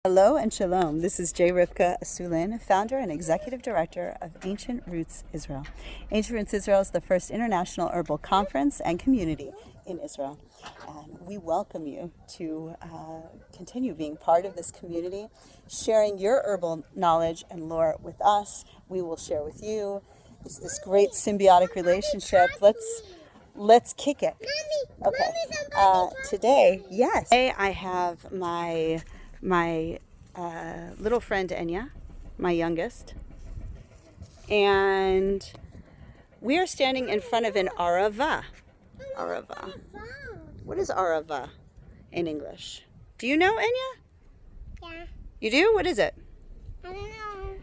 Hello and shalom. This is J. Rivka Asulin, founder and executive director of Ancient Roots Israel. Ancient Roots Israel is the first international herbal conference and community in Israel. And we welcome you to continue being part of this community, sharing your herbal knowledge and lore with us. We will share with you. It's this great symbiotic relationship. Let's kick it. Okay. Today I have my little friend Enya, my youngest, and we are standing in front of an arava. Arava. What is arava in English? Do you know, Enya? Yeah. You do? What is it? I don't know.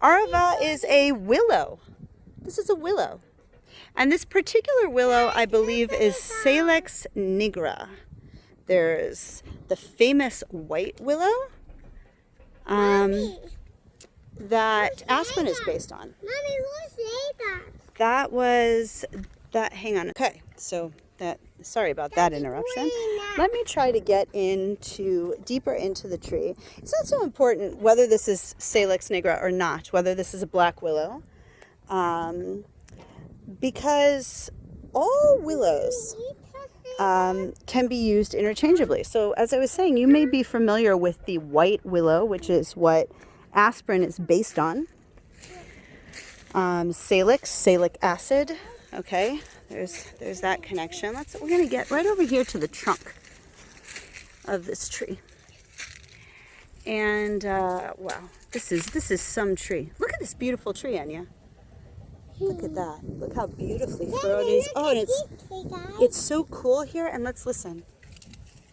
Arava is a willow. This is a willow. And this particular willow, I believe, is Salix nigra. There's the famous white willow that aspirin is based on. Mommy, who said that? That was that. Hang on. Okay, so sorry about that interruption. Let me try to get deeper into the tree. It's not so important whether this is Salix nigra or not, whether this is a black willow, because all willows can be used interchangeably. So as I was saying, you may be familiar with the white willow, which is what aspirin is based on. Salic acid. Okay, there's that connection. We're gonna get right over here to the trunk of this tree. And wow, this is some tree. Look at this beautiful tree, Enya. Look at that. Look how beautifully furrowed it is. Oh, and it's so cool here. And let's listen.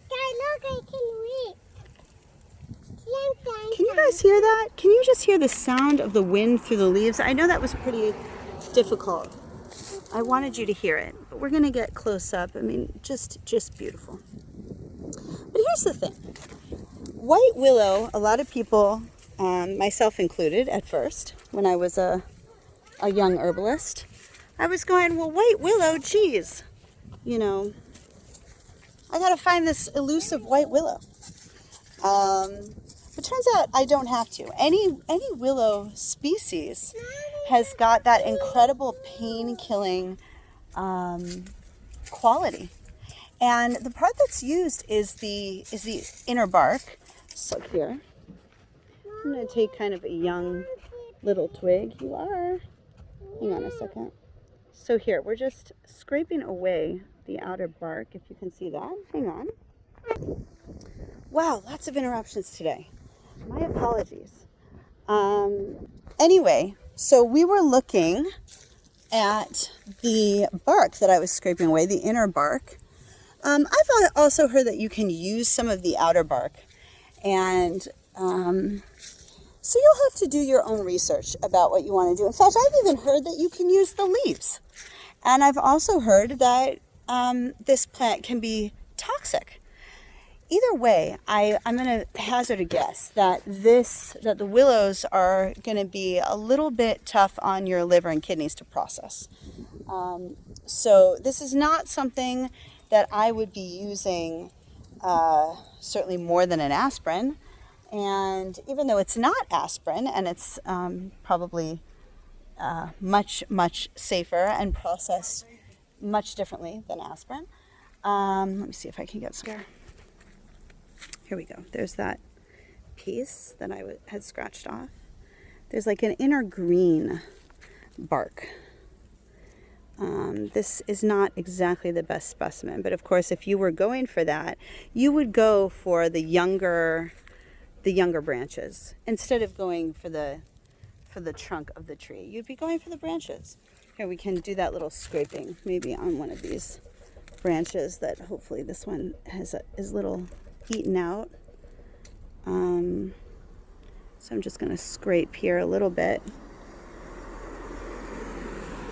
Guys, look, I can read. Can you guys hear that? Can you just hear the sound of the wind through the leaves? I know that was pretty difficult. I wanted you to hear it, but we're going to get close up. I mean, just beautiful. But here's the thing. White willow, a lot of people, myself included at first, when I was a young herbalist, I was going, well, white willow, geez, I got to find this elusive white willow. It turns out I don't have to. Any willow species has got that incredible pain-killing quality, and the part that's used is the inner bark. So here, I'm going to take kind of a young little twig. You are. Hang on a second. So here, we're just scraping away the outer bark, if you can see that. Hang on. Wow, lots of interruptions today. My apologies. Anyway, so we were looking at the bark that I was scraping away, the inner bark. I've also heard that you can use some of the outer bark, and so you'll have to do your own research about what you want to do. In fact, I've even heard that you can use the leaves. And I've also heard that this plant can be toxic. Either way, I'm going to hazard a guess that the willows are going to be a little bit tough on your liver and kidneys to process. So this is not something that I would be using certainly more than an aspirin. And even though it's not aspirin, and it's probably much, much safer and processed much differently than aspirin. Let me see if I can get some. Here we go. There's that piece that I had scratched off. There's like an inner green bark. This is not exactly the best specimen, but of course, if you were going for that, you would go for the younger branches instead of going for the trunk of the tree. You'd be going for the branches. Here, we can do that little scraping maybe on one of these branches that hopefully this one is little eaten out. So I'm just going to scrape here a little bit.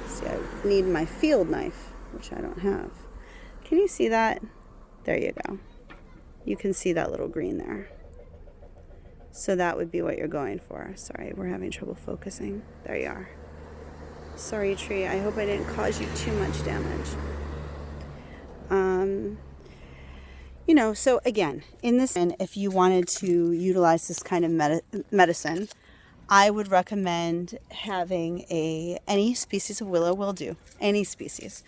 See, I need my field knife, which I don't have. Can you see that? There you go. You can see that little green there. So that would be what you're going for. Sorry, we're having trouble focusing. There you are. Sorry, tree. I hope I didn't cause you too much damage. know, so again, in this, and if you wanted to utilize this kind of medicine, I would recommend having any species of willow will do, any species.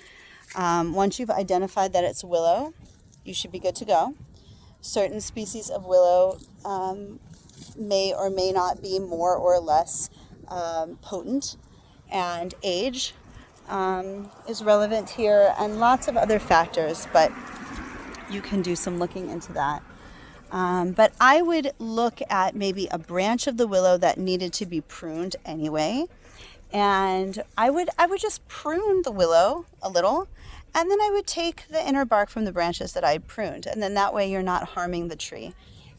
Once you've identified that it's willow, you should be good to go. Certain species of willow may or may not be more or less potent, and age is relevant here, and lots of other factors, but you can do some looking into that. But I would look at maybe a branch of the willow that needed to be pruned anyway, and I would just prune the willow a little, and then I would take the inner bark from the branches that I pruned, and then that way you're not harming the tree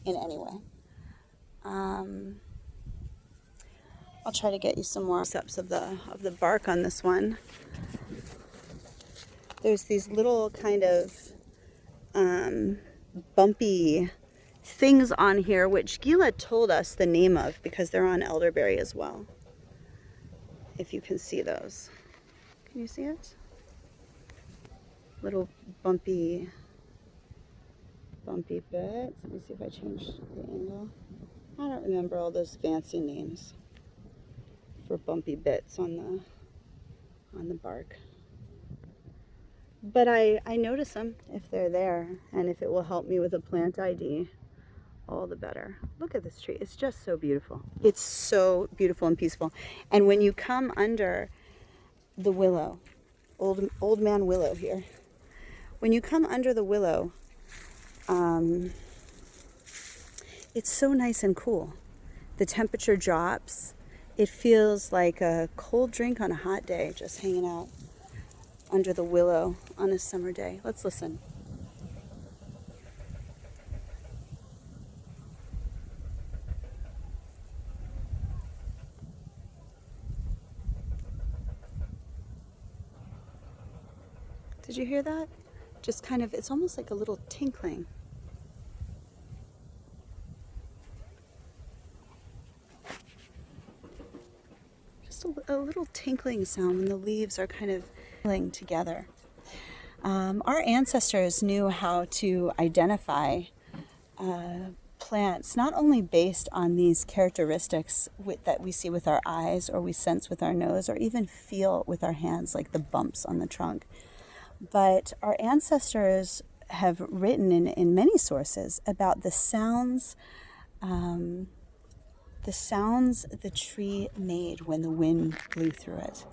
in any way. I'll try to get you some more steps of the bark on this one. There's these little kind of bumpy things on here, which Gila told us the name of because they're on elderberry as well. If you can see those. Can you see it? Little bumpy bits. Let me see if I change the angle. I don't remember all those fancy names for bumpy bits on the bark. But I notice them if they're there, and if it will help me with a plant ID, all the better. Look at this tree. It's just so beautiful. It's so beautiful and peaceful. And when you come under the willow, old man willow here, when you come under the willow, it's so nice and cool. The temperature drops. It feels like a cold drink on a hot day, just hanging out under the willow on a summer day. Let's listen. Did you hear that? Just kind of, it's almost like a little tinkling. Just a little tinkling sound when the leaves are kind of tinkling together. Our ancestors knew how to identify plants, not only based on these characteristics that we see with our eyes, or we sense with our nose, or even feel with our hands, like the bumps on the trunk. But our ancestors have written in many sources about the sounds the tree made when the wind blew through it,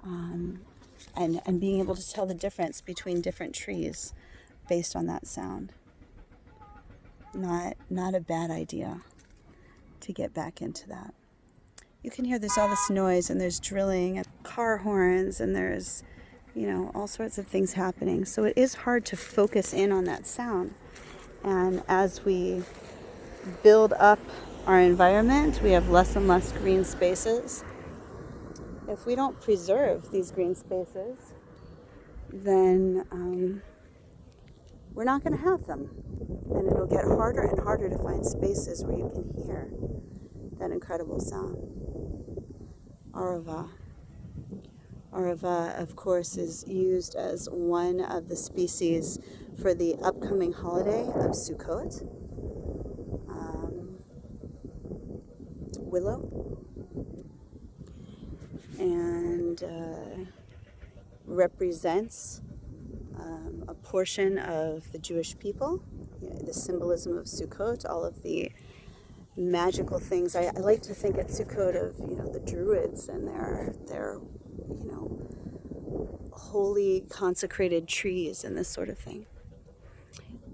and being able to tell the difference between different trees based on that sound. Not a bad idea to get back into that. You can hear there's all this noise, and there's drilling and car horns, and there's all sorts of things happening. So it is hard to focus in on that sound. And as we build up our environment, we have less and less green spaces. If we don't preserve these green spaces, then we're not going to have them. And it'll get harder and harder to find spaces where you can hear that incredible sound. Arava. Arava, of course, is used as one of the species for the upcoming holiday of Sukkot. Willow. And represents a portion of the Jewish people. The symbolism of Sukkot, all of the magical things. I like to think at Sukkot of the Druids and their holy consecrated trees and this sort of thing.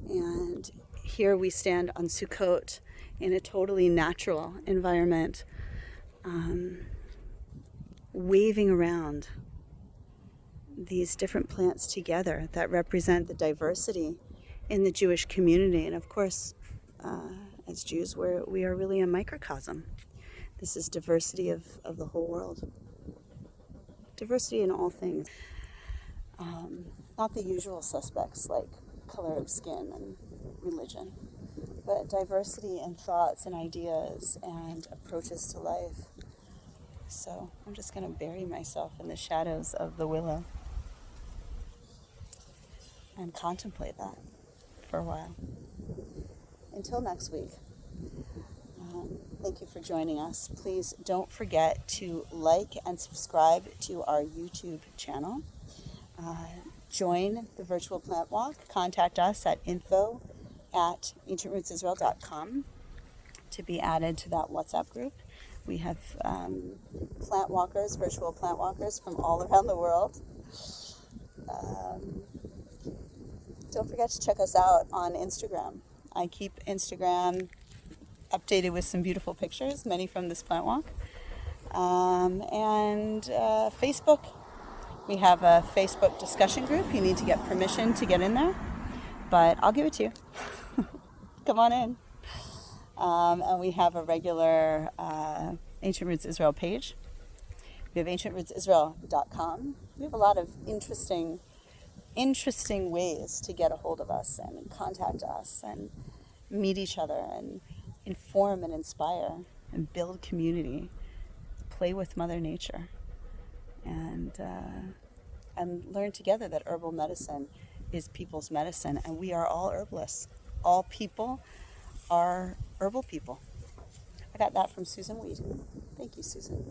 And here we stand on Sukkot in a totally natural environment, waving around these different plants together that represent the diversity in the Jewish community. And of course, as Jews, we are really a microcosm. This is diversity of the whole world. Diversity in all things. Not the usual suspects like color of skin and religion, but diversity in thoughts and ideas and approaches to life. So I'm just going to bury myself in the shadows of the willow and contemplate that. for a while. Until next week, thank you for joining us. Please don't forget to like and subscribe to our YouTube channel. Join the virtual plant walk. Contact us at info@ancientrootsisrael.com to be added to that WhatsApp group. We have plant walkers, virtual plant walkers from all around the world. Don't forget to check us out on Instagram. I keep Instagram updated with some beautiful pictures, many from this plant walk. And Facebook. We have a Facebook discussion group. You need to get permission to get in there, but I'll give it to you. Come on in. And we have a regular Ancient Roots Israel page. We have ancientrootsisrael.com. We have a lot of interesting ways to get a hold of us and contact us and meet each other and inform and inspire and build community, play with Mother Nature, and learn together that herbal medicine is people's medicine, and we are all herbalists. All people are herbal people. I got that from Susan Weed. Thank you, Susan.